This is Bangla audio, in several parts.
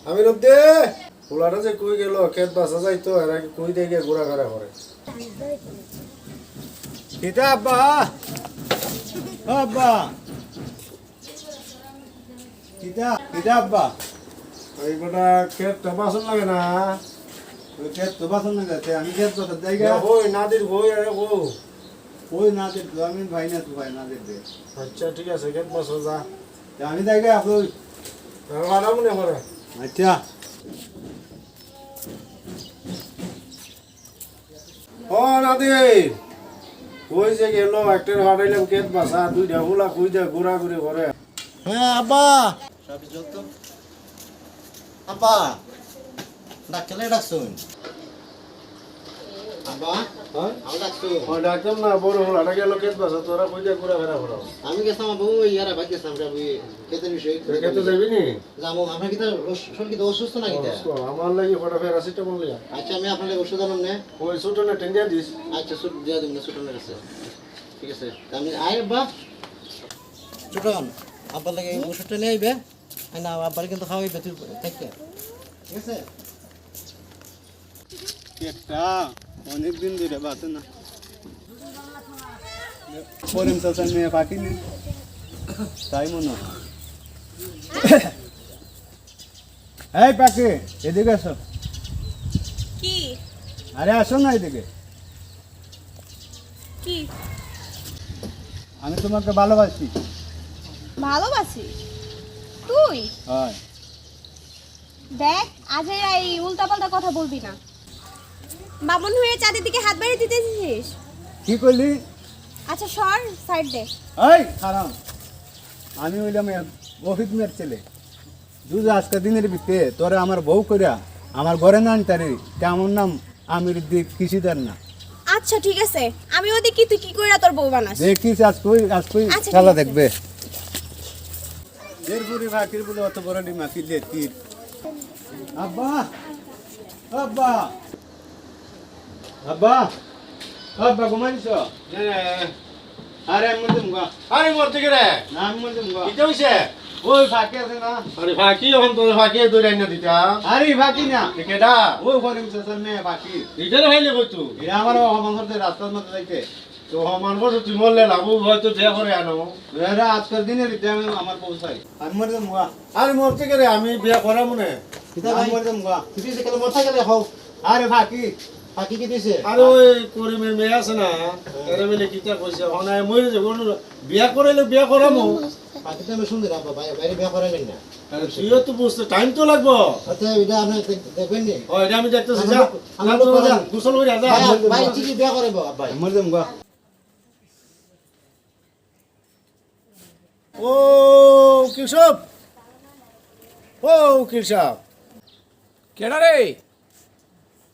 আমিরুদ্দি পোলাটা যে কই গেল ক্ষেত বাসা যাইতো এরা কই দিয়ে ঘোরাঘেরা করে কিতা আব্বা আব্বা কিতা কিতা আব্বা এই গোটা ক্ষেতটা বাসন লাগে না ওই ক্ষেত তো বাসন না গেছে আমি ক্ষেত বাসন জায়গা হই নাদির হই আরে ও ওই না দে আমি ভাই না তো ভাই না দে আচ্ছা ঠিক আছে ক্ষেত বাসন যা আমি জায়গা আপনি ভাড়া মনে করে আচ্ছা ও নাদির কই যে গেল একটা হারাইলাম ক্ষেত বাসা দুইটা হুলা কই দিয়ে ঘোরাঘুরি করে হ্যাঁ আব্বা সবই চলতো আব্বা ডাক্তারে ডাকছুন আব্বা হ্যাঁ আমি ডাকছু ও ডাক্তার না বড় হুলাটা গেল ক্ষেত বাসা তোরা কই দিয়ে ঘোরাঘেরা করো আমি গেছিলাম আব্বু ইয়ারা ভাই গেছিলাম যাবি কেতের বিষয় ক্ষেতে যাবি নি যাবো আমরা কি শরীর কি অসুস্থ নাকি আমার লাগি ফটা প্যারাসিটামল লিয়া আচ্ছা আমি আপনাদের ওষুধ আনুন না ওই ছোটনে টেন্ডিয়া দিস আচ্ছা সুট দিয়ে দিন সুটনের কাছে ঠিক আছে আমি আই আব্বা সুটন আব্বার লাগে ওষুধটা নিয়ে আইবে না আব্বার কিন্তু খাওয়াইবে তুই থাকতে ঠিক আছে একটা অনেক দিন ধরে বাতে না পরিম চাচার মেয়ে পাখি নেই তাই মনে হয় এই পাখি এদিকে আসো কি আরে আসো না এদিকে কি আমি তোমাকে ভালোবাসি ভালোবাসি তুই হয় দেখ আজ এই উল্টাপাল্টা কথা বলবি না বামন হয়ে চাঁদের দিকে হাত বাড়িয়ে দিতেছিস কি করলি আচ্ছা সর সাইড দে এই খারাপ আমি হইলাম অফিস মেয়ের ছেলে তুই আজকে দিনের ভিতরে তোরে আমার বউ করিয়া আমার ঘরে না আনতারি কেমন নাম আমির দিক কৃষিদার না আচ্ছা ঠিক আছে আমি ওদিকে কি তুই কি কইরা তোর বউ বানাস দেখিস আজকে আচ্ছা, ঠিক খেলা আছে। দেখবে দেড়পুরি ফাঁকির বলে অত বড় ডিমা কিলে তীর আব্বা আব্বা আব্বা আব্বা ঘুমাইছ আরে আমি মধ্যে মুগা আরে মরতে গেরে না আমি মধ্যে মুগা কিটা হইছে ওই ফাঁকি আছে না আরে ফাঁকি এখন তোর ফাঁকি দৌড়ে আইনা দিতা আরে ফাঁকি না কেডা ওই ঘরে চাচার মেয়ে ফাঁকি এটারে ভাইলে কই তুই এটা আমার মানুষের রাস্তার মধ্যে যাইতে তো আমার বড় তুই মরলে লাভ হয়তো যে করে আনো এরা আজকের দিনের ভিতরে আমি আমার পৌঁছাই আমি মধ্যে মুগা আরে মরতে গেরে আমি বিয়া করা মনে কিতা আমি ভাই মধ্যে মুগা তুই যে কালে মরতা গেলে হও আরে ফাঁকি বাকি কি দিছে আরে ওই করিমের মেয়ে আছে না এরা মিলে কিতা কইছে হনায় মরে যাব বিয়া করাইলে বিয়া করামু বাকি তো আমি শুনতে আব্বা বাইরে বিয়া করাইবেন না আরে তুইও তো বুঝতে টাইম তো লাগবো আচ্ছা এটা আপনি দেখবেন নি ও এটা আমি দেখতেছি যা আমার যা তো করান। যা গোসল করে যা ভাই ঠিকই বিয়া করাইবো আব্বা আমি মধ্যে মুগা ও কৃষক ও কৃষক কেডা রে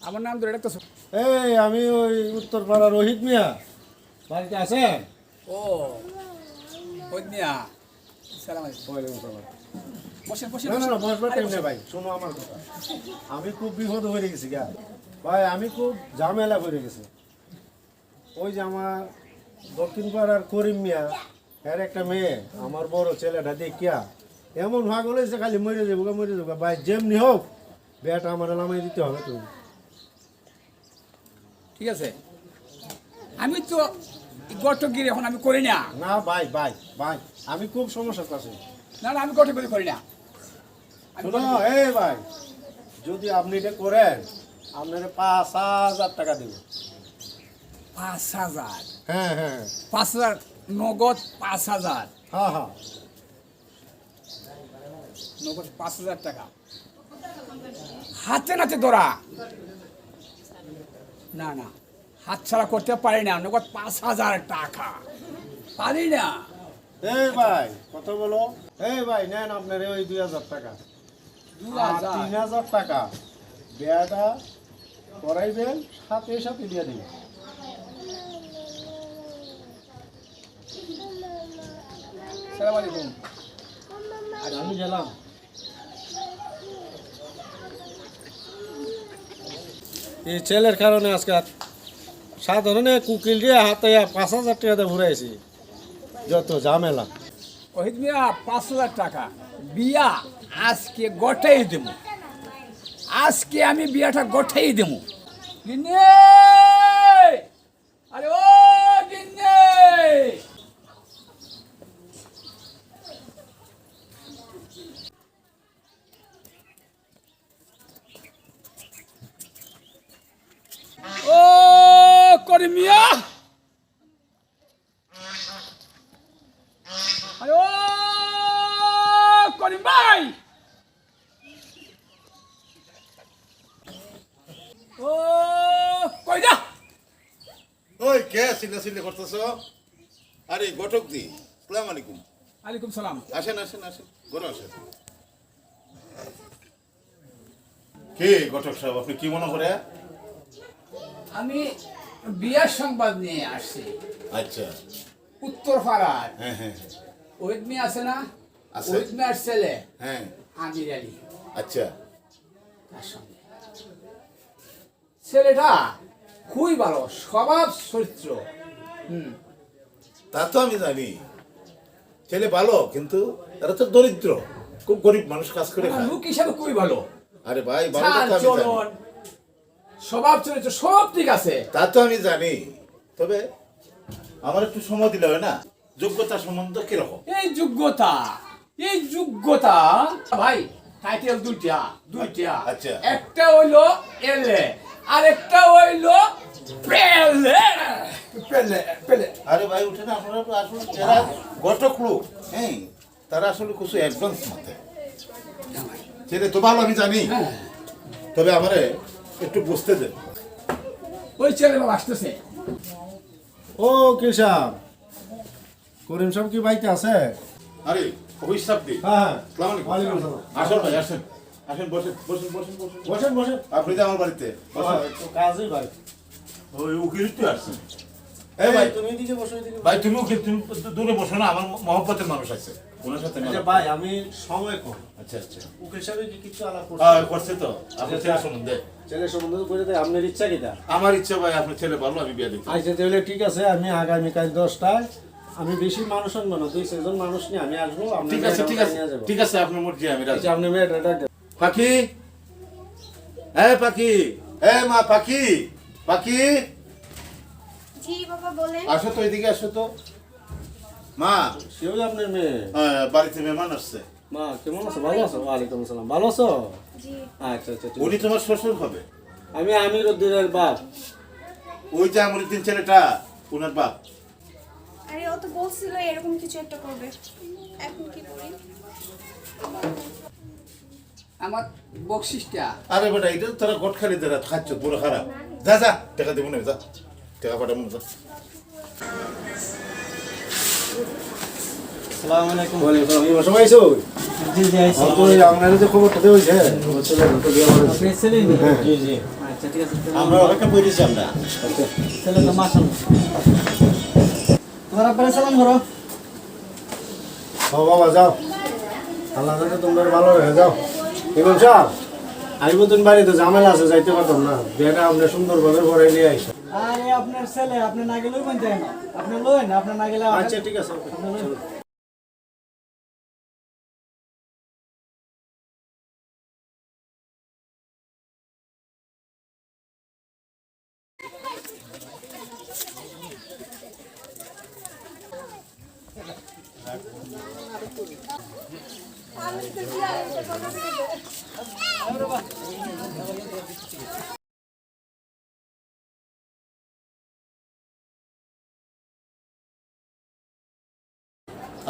আমার নাম ধরে ডাকতেছ এই আমি ওই উত্তরপাড়া রোহিত মিয়া বাড়িতে আছেন ও হইনিয়া সালাম আলাইকুম বসেন বসেন না না না বসবার টাইম নেই ভাই শোনো আমার কথা আমি খুব বিপদ হয়ে গেছি গা ভাই আমি খুব ঝামেলা হয়ে গেছি ওই যে আমার দক্ষিণ পাড়ার করিম মিয়া এর একটা মেয়ে আমার বড় ছেলেটা দেখিয়া এমন ভাগ হলেছে খালি মরে যাবো ভাই যেমনি হোক বেটা আমার নামাই দিতে হবে তুমি ঠিক আছে আমি তো গটগিরি এখন আমি করি না না ভাই ভাই ভাই আমি খুব সমস্যা আছি না না আমি গটগিরি করি না শোনো এই ভাই যদি আপনি এটা করেন আপনার 5,000 টাকা দেব 5,000 হ্যাঁ হ্যাঁ 5,000 নগদ 5,000 হ্যাঁ হ্যাঁ নগদ 5,000 টাকা হাতে নাতে ধরা না না হাত ছাড়া করতে পারি না নগদ 5,000 টাকা পারি না এই ভাই কত বলো এই ভাই নেন আপনার ওই 2,000 টাকা 2,000 3,000 টাকা বিয়াটা করাইবেন সাথে সাথে দিয়ে দিবেন সালাম আলাইকুম আর আমি গেলাম এই ছেলের কারণে আজকে সাধারণে কুকিল দিয়ে হাতে 5,000 টাকা দিয়ে ঘুরাইছি যত ঝামেলা ওহিদ মিয়া 5,000 টাকা বিয়া আজকে গোটাই দেব, আজকে আমি বিয়াটা গোটাই দেব। গিন্নি, আরে ও গিন্নি, ও করিম মিয়া, আরে ও করিম ভাই, ও কই যা? ওই কে চিল্লা করতেছ? আরে ঘটক দি, আসসালামু আলাইকুম। আলাইকুম সালাম। আসেন আসেন আসেন, ঘরে আসেন। কে ঘটক সাহেব, আপনি কি মনে করে? আমি বিয়ার সংবাদ নিয়ে আসছি আচ্ছা, উত্তর পাড়ার হ্যাঁ হ্যাঁ ওহিদ মিয়া আছে না, আছে। ওহিদ মিয়ার ছেলে হ্যাঁ, আমির আলী, আচ্ছা তার সঙ্গে ছেলেটা খুবই ভালো স্বভাব চরিত্র। তা তো আমি জানি, ছেলে ভালো, কিন্তু তারা তো দরিদ্র, খুব গরিব মানুষ, কাজ করে খায়। লোক হিসাবে খুবই ভালো, আরে ভাই, ভালো চাল কথা আমি জানি, চলন স্বভাব চরিত্র সব ঠিক আছে। তা তো আমি জানি, তবে আমার একটু সময় দিলে হয় না? যোগ্যতা সম্বন্ধ কিরকম? এই যোগ্যতা ভাই টাইটেল দুইটা। আচ্ছা। একটা হইলো এলে, আরেকটা হইলো পেলে। আরে ভাই উঠে না, আপনারা তো আসলে যারা ঘটক লোক, হ্যাঁ, তারা আসলে কিছু অ্যাডভান্স মাথায়। ছেলে তো ভালো আমি জানি, তবে আমারে একটু বুঝতে দেন। ওই ছেলে আসতেছে। ও কৃষক, করিম সাহেব কি বাড়িতে আছে? আরে অভিশাপ দি, হ্যাঁ, আসসালামু আলাইকুম। ওয়ালাইকুম আসসালাম। আসেন ভাই, আসেন আসেন, বসেন বসেন বসেন বসেন। বসেন বসেন। আপনি তো আমার বাড়িতে বসেন। একটু কাজই ভাই। ওই উকিল তো আসছেন। এই ভাই, তুমি এদিকে বসো, এদিকে। ভাই তুমি উকিল, তুমি দূরে বসো না, আমার মহব্বতের মানুষ আছে, ওনার সাথে আচ্ছা মেলা। ভাই, আমি সময় কম। আচ্ছা আচ্ছা, উকিল সাহেব কি কিছু আলাপ করছে তো আপনার ছেলে সম্বন্ধে? ছেলে সম্বন্ধে করে দেয়, আপনার ইচ্ছা কিটা? আমার ইচ্ছা ভাই, আপনার ছেলে ভালো, আমি বিয়ে দিতে। আচ্ছা তাহলে ঠিক আছে, আমি আগামীকাল 10টায়, আমি বেশি মানুষ আনবো না, 2-4 জন মানুষ নিয়ে আমি আসবো। আপনার ঠিক আছে ঠিক আছে নিয়ে যাবো। ঠিক আছে, আপনার মর্জি, আমি রাজি। আচ্ছা, আপনি মেয়েটা ডাক দেন। পাখি, হ্যাঁ পাখি, হ্যাঁ মা পাখি, পাখি জি বাবা বলেন। আসো তো, এদিকে আসো তো। মা, সেও আপনার মেয়ে? বাড়িতে মেহমান আসছে। মা কেমন আছো? ভালো আছো? ওয়ালাইকুম আসসালাম। ভালো আছো? জি। আচ্ছা আচ্ছা, ঠিক উনি আছে। তোমার শ্বশুর হবে? আমি আমিরউদ্দিনের বাপ। ওই যে আমরুদ্দিন ছেলেটা, ওনার বাপ। আরে ও তো বলছিল এরকম কিছু একটা করবে, এখন কি করি? আমার বকশিসটা আরে বেটা, এটা তোরা গটখালি দেরা খাচ্ছ, পুরো খারাপ। যা যা, টাকা দেবো না, যা টাকা পাঠাবো না, যা। আসসালামু আলাইকুম। ওয়ালাইকুম আসসালাম। এই সবাই আইছো? জি জি, তো এই আপনার যে খবরটা দেওয়া হয়েছে, বলছিল তো বিয়ে হবে। আপনি ছেলে নি? হ্যাঁ। জি জি, আচ্ছা ঠিক আছে। আমরা অপেক্ষা করেছি, আমরা আচ্ছা, ছেলে তো মাশাআল্লাহ। তোমার আব্বারে সালাম করো। ও বাবা যাও, আল্লাহ যাতে তোমরা ভালো হয়ে যাও। ইমাম সাহেব, আইব তুমি বাড়িতে, ঝামেলা আছে, যাইতে পারতাম না। বিয়েটা আপনি সুন্দরভাবে করে নিয়ে আইসো। আরে আপনার ছেলে, আপনি না গেলেও বলতে না, আপনি লইন, আপনি না গেলে আচ্ছা ঠিক আছে, ওকে, চলো।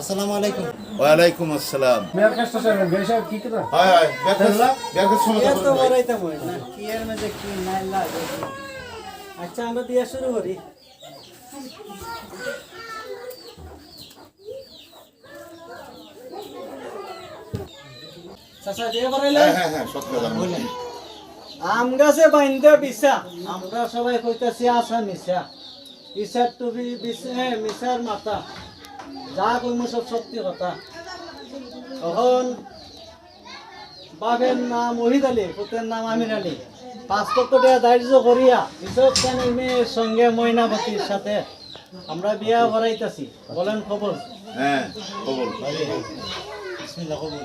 আসসালামু আলাইকুম। ওয়ালাইকুম আসসালাম। মেয়ের কাজটা সেরে বিয়ে সাহেব কি কথা? হয় হয়, ব্যাগের সময় এত বড়াইতে মই না, কি এর মধ্যে কি নাই লাগে। আচ্ছা আমরা দিয়া শুরু করি। চাচা দিয়ে করাইলে হ্যাঁ হ্যাঁ হ্যাঁ, সত্য কথা বললেন। আম গাছে বাইন্দা বিছা, আমরা সবাই কইতাছি আসা মিছা, ইসার টুপি মিছার মাথা, যা কইমু সব সত্যি কথা। তখন বাবের নাম ওহিদ আলী, পুতের নাম আমির আলী, 5 লক্ষ টাকা ধার্য করিয়া ইসব মেয়ের সঙ্গে ময়নাবতীর সাথে আমরা বিয়া ভরাইতাছি। বলেন খবর? হ্যাঁ কবুল বিসমিল্লাহ কবুল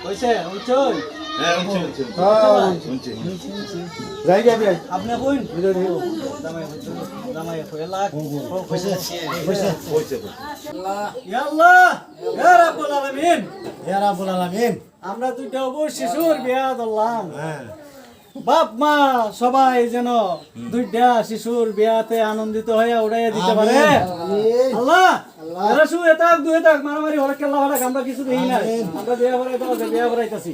কইছে উঠছই হ্যাঁ শুনছি জায়গা ভাই আপনি কইন জামাই জামাই কইলা কইছে কইছে ইয়া আল্লাহ ইয়া রাব্বুল আলামিন ইয়া রাব্বুল আলামিন আমরা দুইটা অবশ্য শিশুর বিয়া ধরলাম হ্যাঁ বাপ মা সবাই যেন দুইটা শিশুর বিয়াতে আনন্দিত হয়ে উড়াইয়া দিতে পারে আল্লাহ এরা শুধু এটা দুই এটা মারামারি হলে কেল্লা হলে আমরা কিছু দেখি না আমরা বিয়া ভরাইতে আছে বিয়া ভরাইতেছি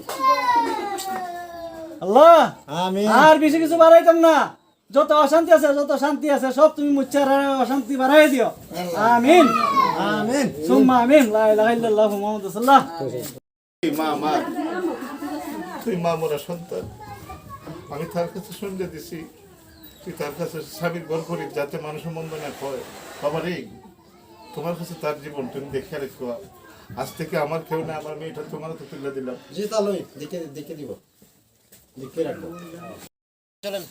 আল্লাহ আমিন আর বেশি কিছু বাড়াইতাম না যত অশান্তি আছে যত শান্তি আছে সব তুমি মুচ্ছার অশান্তি বাড়াই দিও আমিন আমিন সুম্মা আমিন লা ইলাহা ইল্লাল্লাহু মুহাম্মাদুর রাসূলুল্লাহ মা তুই মা মোরা সন্তান আমি তার কাছে শুনতে দিছি তুই তার কাছে স্বামীর ঘর করি যাতে মানুষের মন্দ না হয় বাবারে তোমার কাছে তার জীবন তুমি দেখে রেখো আজ থেকে আমার কেউ না আমার মেয়েটা তোমার তো তুলে দিলাম জি তাহলে দেখে দিব দেখে রাখো চলেন